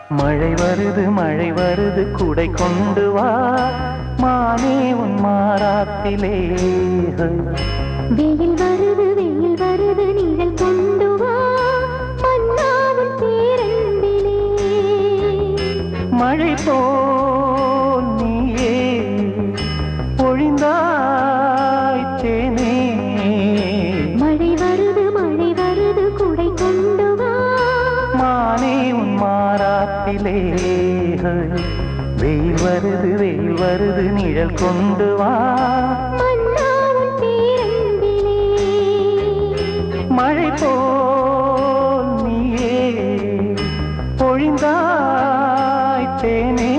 மழை வருது குடை கொண்டு வா மானே உன் மாறாத்திலே. வெயில் வருது நிழல் கொண்டு வா மன்னாவின் பேரன்பிலே. மழை போல் நீயே பொழிந்தாய் தேனே. மழை வருது குடை கொண்டு வா மானே உன் மாறாத்திலே. வெயில் வருது நிழல் கொண்டு வா மன்னாவின் பேரன்பிலே. மழை போல் நீயே பொழிந்தாய் தேனே.